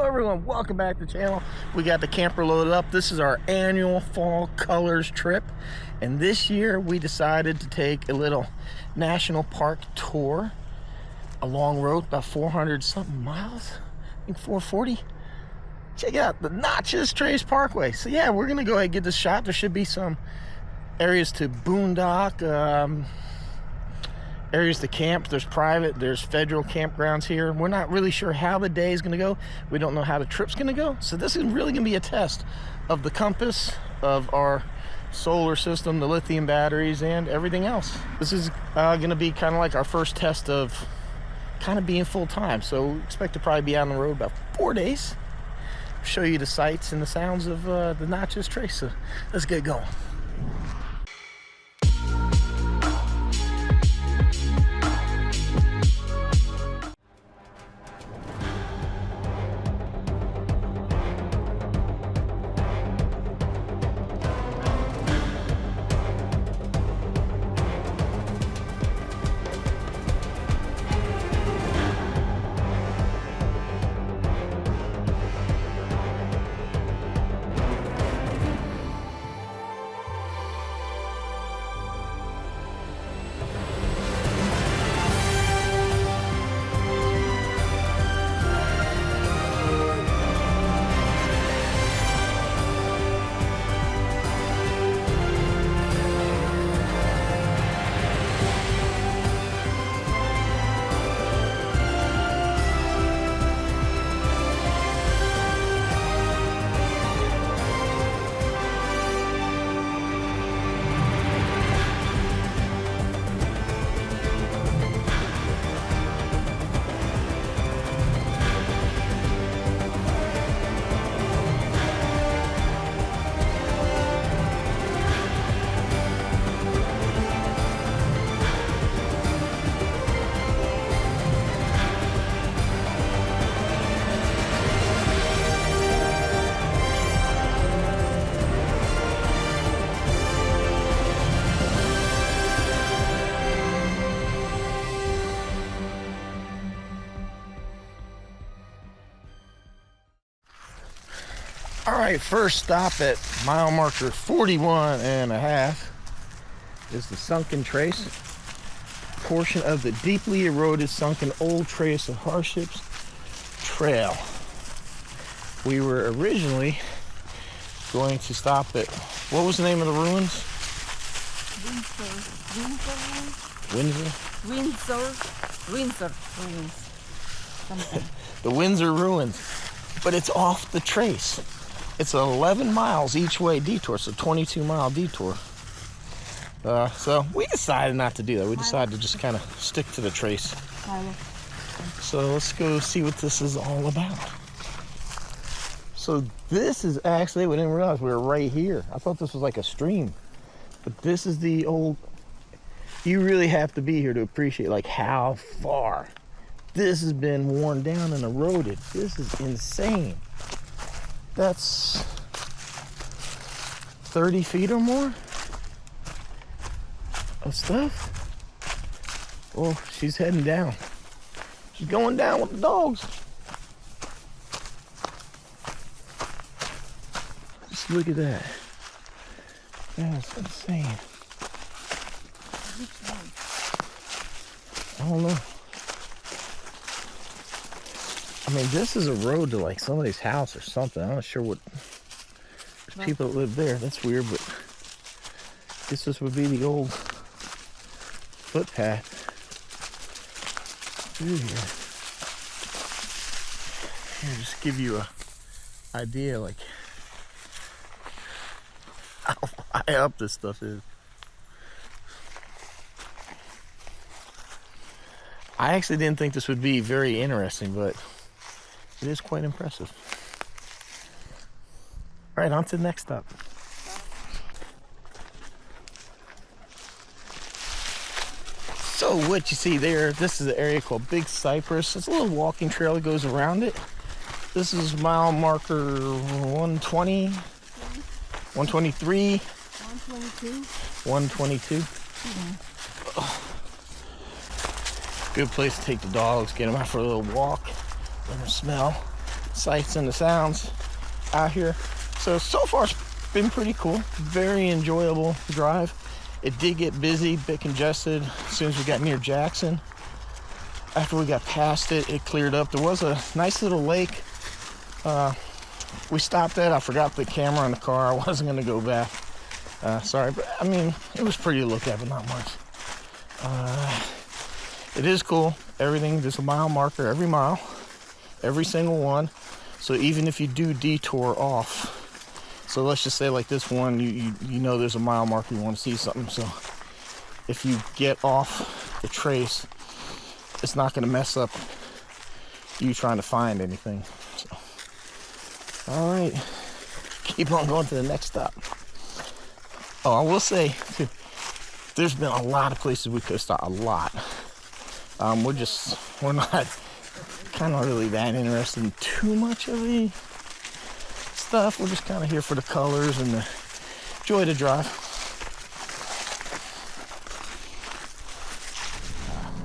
everyone, welcome back to the channel. We got the camper loaded up. This is our annual fall colors trip, and this year we decided to take a little national park tour, a long road, about 400 something miles, I think 440. Check out the Natchez Trace Parkway. So yeah, we're gonna go ahead and get this shot. There should be some areas to boondock, areas to camp. There's private, there's federal campgrounds here. We're not really sure how the day is going to go. We don't know how the trip's going to go. So this is really going to be a test of the compass, of our solar system, the lithium batteries, and everything else. This is going to be kind of like our first test of kind of being full-time. So we expect to probably be out on the road about 4 days. Show you the sights and the sounds of the Natchez Trace. So let's get going. All right, first stop at mile marker 41 and a half is the sunken trace, portion of the deeply eroded sunken old trace of hardships trail. We were originally going to stop at, what was the name of the ruins? Windsor ruins. Something. The Windsor ruins, but it's off the trace. It's 11 miles each way detour, so 22-mile detour. So we decided not to do that. We decided to just kind of stick to the trace. So let's go see what this is all about. So this is actually, we didn't realize we were right here. I thought this was like a stream, but this is the old, you really have to be here to appreciate like how far this has been worn down and eroded. This is insane. That's 30 feet or more of stuff. Oh, she's heading down. She's going down with the dogs. Just look at that. That's insane. I don't know. I mean, this is a road to like somebody's house or something. I'm not sure what. There's people that live there. That's weird, but I guess this would be the old footpath through here. Here, just give you a idea like how high up this stuff is. I actually didn't think this would be very interesting, but it is quite impressive. All right, on to the next stop. So what you see there, this is an area called Big Cypress. It's a little walking trail that goes around it. This is mile marker 120, 123, 122. 122. Oh. Good place to take the dogs, get them out for a little walk, let them smell sights and the sounds out here. So far it's been pretty cool. Very enjoyable drive. It did get busy, a bit congested as soon as we got near Jackson. After we got past it, it cleared up. There was a nice little lake we stopped at. I forgot the camera in the car. I wasn't going to go back. Sorry, but I mean, it was pretty to look at, but not much. It is cool. Everything, there's a mile marker every mile, every single one. So even if you do detour off, so let's just say like this one, you know there's a mile marker, you want to see something. So if you get off the trace, it's not going to mess up you trying to find anything. So, all right, keep on going to the next stop. Oh, I will say too, there's been a lot of places we could have stopped. A lot. We're not kind of really that interested in too much of the stuff. We're just kind of here for the colors and the joy to drive.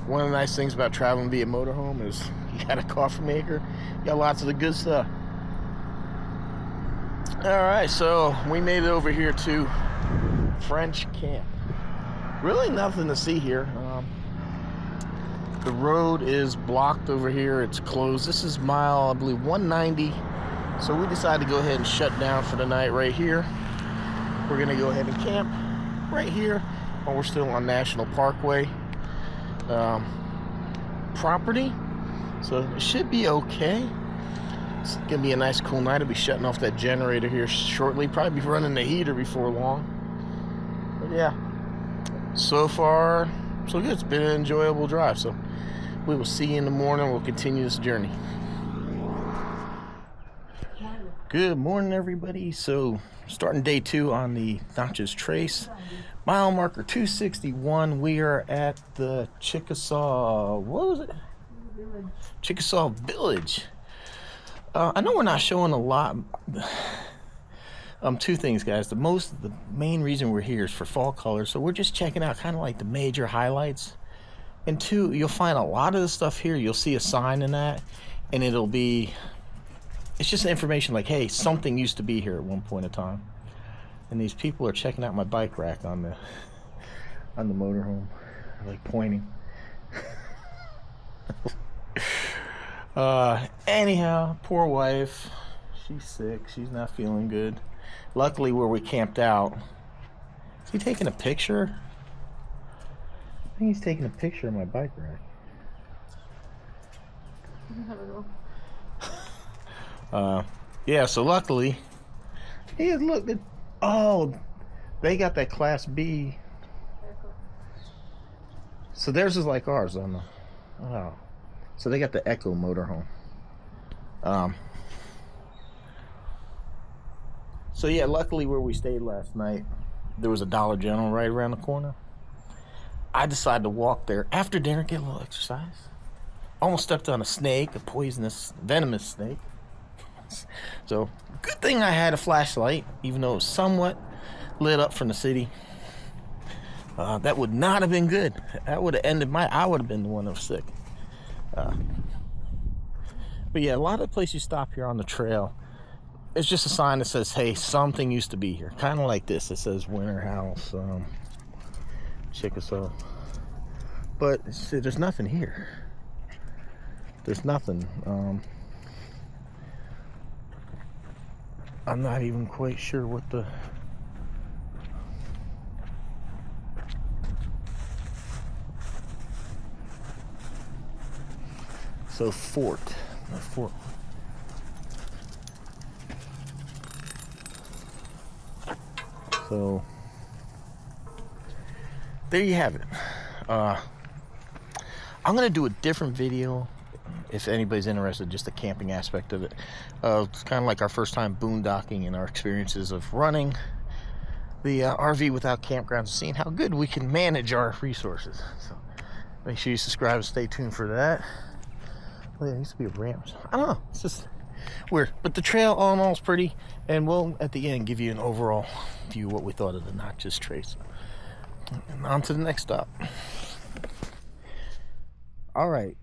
One of the nice things about traveling via motorhome is you got a coffee maker, you got lots of the good stuff. All right, so we made it over here to French Camp. Really nothing to see here. The road is blocked over here. It's closed. This is mile, I believe, 190. So we decided to go ahead and shut down for the night right here. We're gonna go ahead and camp right here while we're still on National Parkway property. So it should be okay. It's gonna be a nice cool night. I'll be shutting off that generator here shortly. Probably be running the heater before long. But yeah, so far so good. It's been an enjoyable drive. So we will see you in the morning. We'll continue this journey. Good morning, everybody. So starting day 2 on the Natchez Trace, mile marker 261. We are at the Chickasaw, what was it? Village. Chickasaw Village. I know we're not showing a lot. Two things, guys. The main reason we're here is for fall colors. So we're just checking out kind of like the major highlights. And 2, you'll find a lot of the stuff here. You'll see a sign in that, and it's just information like, hey, something used to be here at one point in time. And these people are checking out my bike rack on the motorhome, like pointing. Anyhow, poor wife. She's sick. She's not feeling good. Luckily, where we camped out, is he taking a picture? I think he's taking a picture of my bike rack. Have a go. Yeah, so luckily, hey, look, oh, they got that Class B. So theirs is like ours on the, oh, so they got the Echo motorhome. So yeah, luckily where we stayed last night, there was a Dollar General right around the corner. I decided to walk there after dinner, get a little exercise. Almost stepped on a snake, a poisonous, venomous snake. So good thing I had a flashlight, even though it was somewhat lit up from the city. That would not have been good. That would have ended I would have been the one that was sick. But yeah, a lot of the places you stop here on the trail, it's just a sign that says, hey, something used to be here. Kind of like this. It says Winter House, Chickasaw. But see, there's nothing here. There's nothing. I'm not even quite sure what the... So fort. So there you have it. I'm gonna do a different video if anybody's interested, just the camping aspect of it. It's kind of like our first time boondocking and our experiences of running the RV without campgrounds, seeing how good we can manage our resources. So make sure you subscribe and stay tuned for that. Oh, yeah, there used to be ramps. I don't know, it's just weird. But the trail all in all is pretty, and we'll at the end give you an overall view of what we thought of the Natchez Trace. And on to the next stop. All right,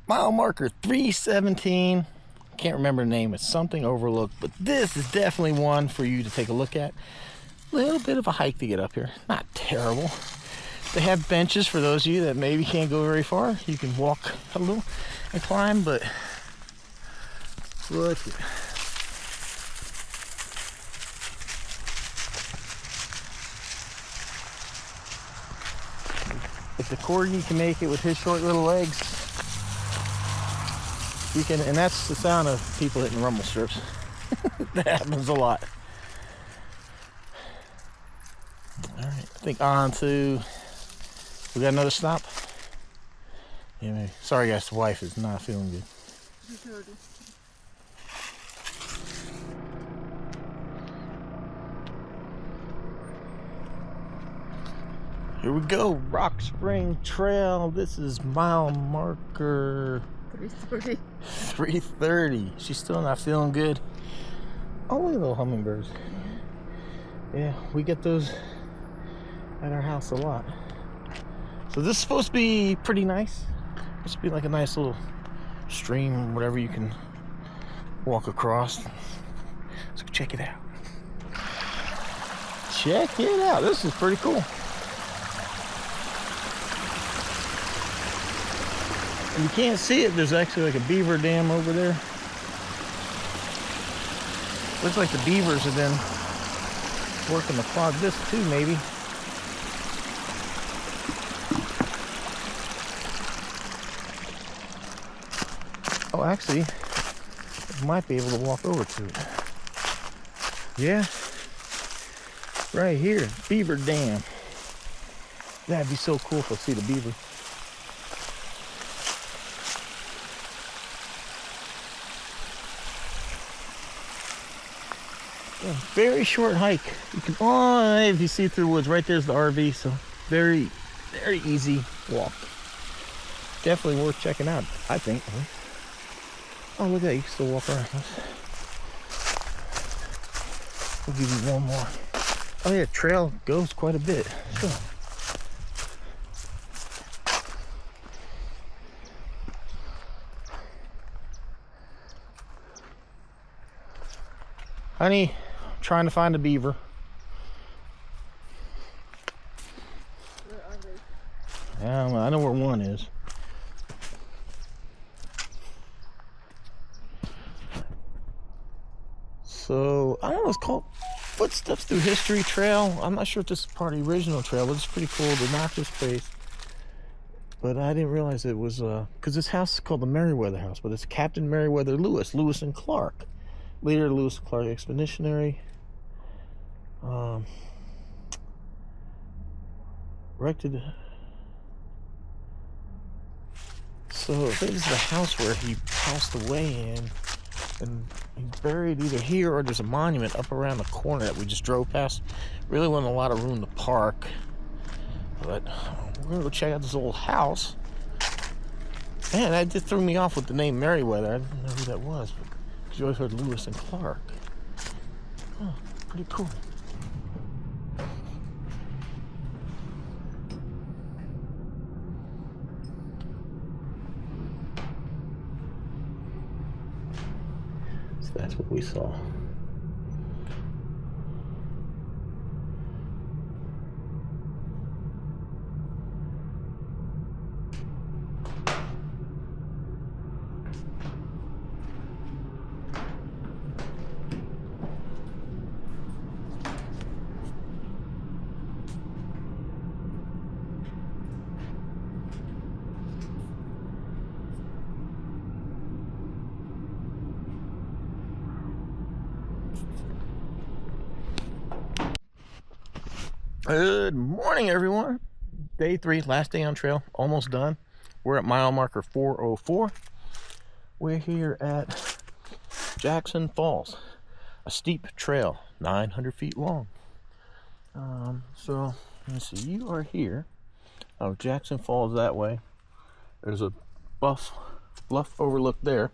mile marker 317, Can't remember the name. It's something overlooked, but this is definitely one for you to take a look at. A little bit of a hike to get up here. Not terrible. They have benches for those of you that maybe can't go very far. You can walk a little and climb, but look. If the corgi can make it with his short little legs, you can, and that's the sound of people hitting rumble strips. That happens a lot. All right, I think on to, we got another stop? Yeah, maybe. Sorry guys, the wife is not feeling good. Here we go, Rock Spring Trail. This is mile marker 3:30. 3:30. She's still not feeling good. Oh, look at little hummingbirds. Yeah, we get those at our house a lot. So this is supposed to be pretty nice. Supposed to be like a nice little stream, whatever you can walk across. Let's go check it out. Check it out. This is pretty cool. You can't see it, there's actually like a beaver dam over there. Looks like the beavers have been working to clog this too, maybe. Oh, actually, I might be able to walk over to it. Yeah, right here, beaver dam. That'd be so cool if I see the beaver. Yeah, very short hike. You can, oh, if you see through the woods, right there's the RV, so very, very easy walk. Definitely worth checking out, I think. Oh, look at that, you can still walk around. We'll give you one more. Oh yeah, trail goes quite a bit. Sure. Honey, I'm trying to find a beaver. Where are they? Yeah, I know where one is. So, I don't know, it's called Footsteps Through History Trail. I'm not sure if this is part of the original trail, but it's pretty cool. The Natchez Trace. But I didn't realize it was, because this house is called the Meriwether House, but it's Captain Meriwether Lewis, Lewis and Clark. Later, Lewis and Clark Expeditionary. Erected. So, this is the house where he passed away in. And he's buried either here or there's a monument up around the corner that we just drove past. Really wasn't a lot of room to park. But we're gonna go check out this old house. Man, that just threw me off with the name Meriwether. I didn't know who that was, because you always heard Lewis and Clark. Oh, pretty cool. So that's what we saw. Good morning, everyone. Day 3, last day on trail, almost done. We're at mile marker 404. We're here at Jackson Falls, a steep trail, 900 feet long. So let's see, you are here. Oh, Jackson Falls that way. There's a bluff overlook there.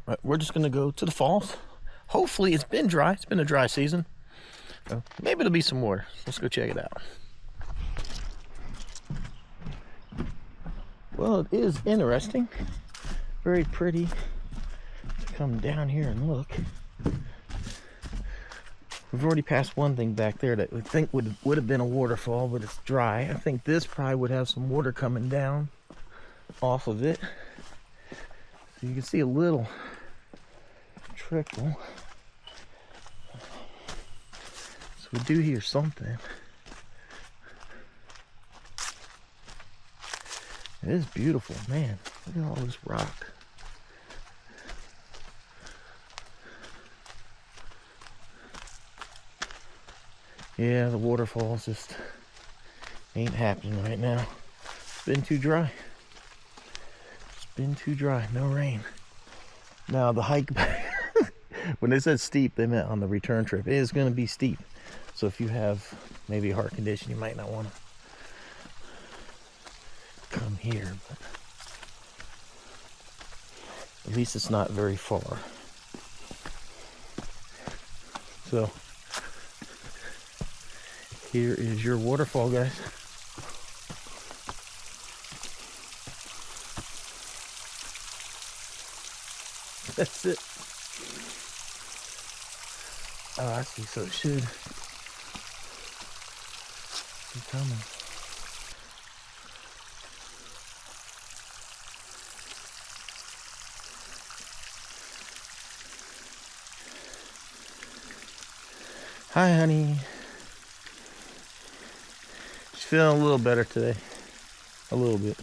But we're just gonna go to the falls. Hopefully it's been dry. It's been a dry season. Maybe there'll be some water. Let's go check it out. Well, it is interesting. Very pretty. come down here and look. We've already passed one thing back there that we think would have been a waterfall, but it's dry. I think this probably would have some water coming down off of it. So you can see a little trickle. So we do hear something. It is beautiful, man. Look at all this rock. Yeah, the waterfalls just ain't happening right now. It's been too dry. It's been too dry, no rain. Now the hike back, when they said steep, they meant on the return trip. It is going to be steep. So if you have maybe a heart condition, you might not want to come here. But at least it's not very far. So here is your waterfall, guys. That's it. Oh, I see. So it should be coming. Hi, honey. She's feeling a little better today. A little bit.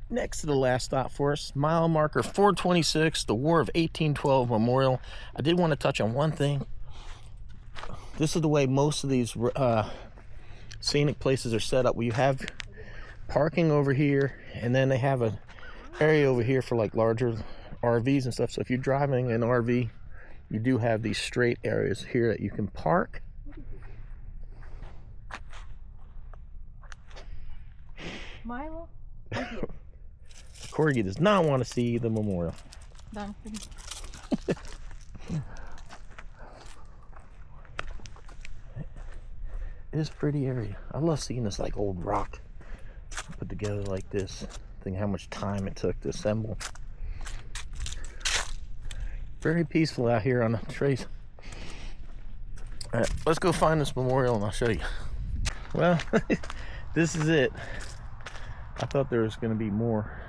Next to the last stop for us, mile marker 426, the War of 1812 Memorial. I did want to touch on one thing. This is the way most of these scenic places are set up. We have parking over here, and then they have an area over here for like larger RVs and stuff. So if you're driving an RV, you do have these straight areas here that you can park. Milo? Corgi does not want to see the memorial. It is a pretty area. I love seeing this like old rock put together like this. Think how much time it took to assemble. Very peaceful out here on the trace. All right, let's go find this memorial and I'll show you. Well, this is it. I thought there was going to be more.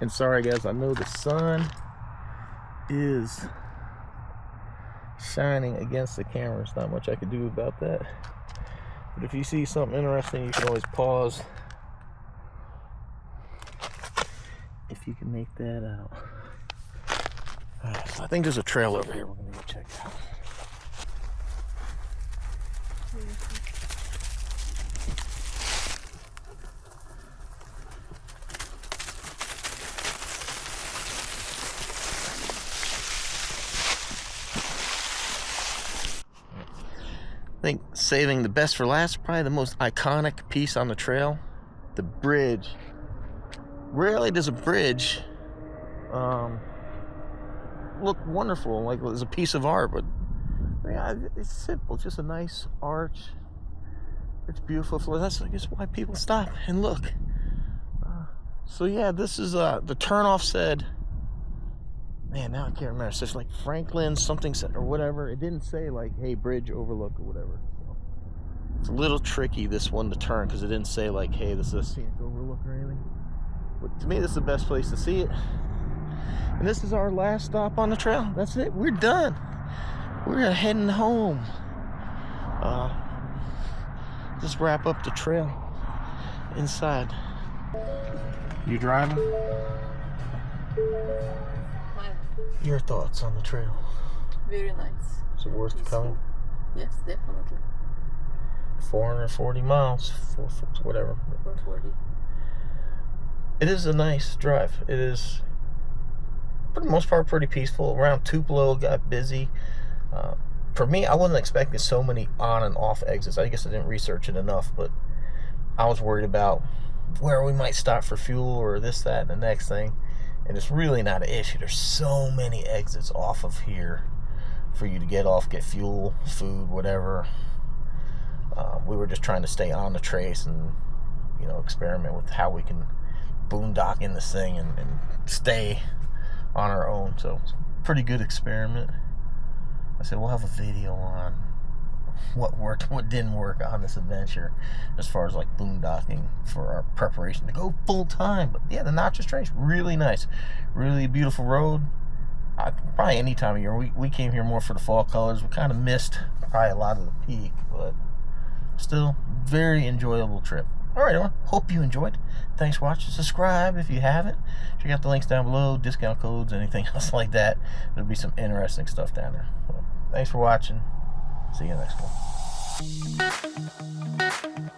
And sorry guys, I know the sun is shining against the camera. There's not much I can do about that. But if you see something interesting, you can always pause. If you can make that out. Alright, so I think there's a trail over here we're going to go check out. I think saving the best for last, probably the most iconic piece on the trail, the bridge. Rarely does a bridge look wonderful, like it was a piece of art, but yeah, it's simple, just a nice arch. It's beautiful. That's, I guess, why people stop and look. So yeah, this is the turnoff said, man, now I can't remember. It's just like Franklin something said or whatever. It didn't say like, hey, bridge overlook or whatever. So it's a little tricky, this one, to turn, because it didn't say like, hey, this is a scenic overlook or anything. But to me, this is the best place to see it. And this is our last stop on the trail. That's it. We're done. We're heading home. Just wrap up the trail inside. You driving? Your thoughts on the trail? Very nice. Is it worth Peaceful. coming? Yes, definitely. 440 miles, whatever. 440. It is a nice drive. It is, for the most part, pretty peaceful. Around Tupelo got busy. For me, I wasn't expecting so many on and off exits. I guess I didn't research it enough, but I was worried about where we might stop for fuel or this, that, and the next thing. And it's really not an issue. There's so many exits off of here for you to get off, get fuel, food, whatever. We were just trying to stay on the trace and, you know, experiment with how we can boondock in this thing and stay on our own. So it's a pretty good experiment. I said we'll have a video on what worked, what didn't work on this adventure, as far as like boondocking for our preparation to go full time. But yeah, the Natchez Trace, really nice, really beautiful road. Probably any time of year. We came here more for the fall colors. We kind of missed probably a lot of the peak, but still very enjoyable trip. All right, everyone, hope you enjoyed. Thanks for watching. Subscribe if you haven't. Check out the links down below, discount codes, anything else like that. There'll be some interesting stuff down there. So, thanks for watching. See you next one.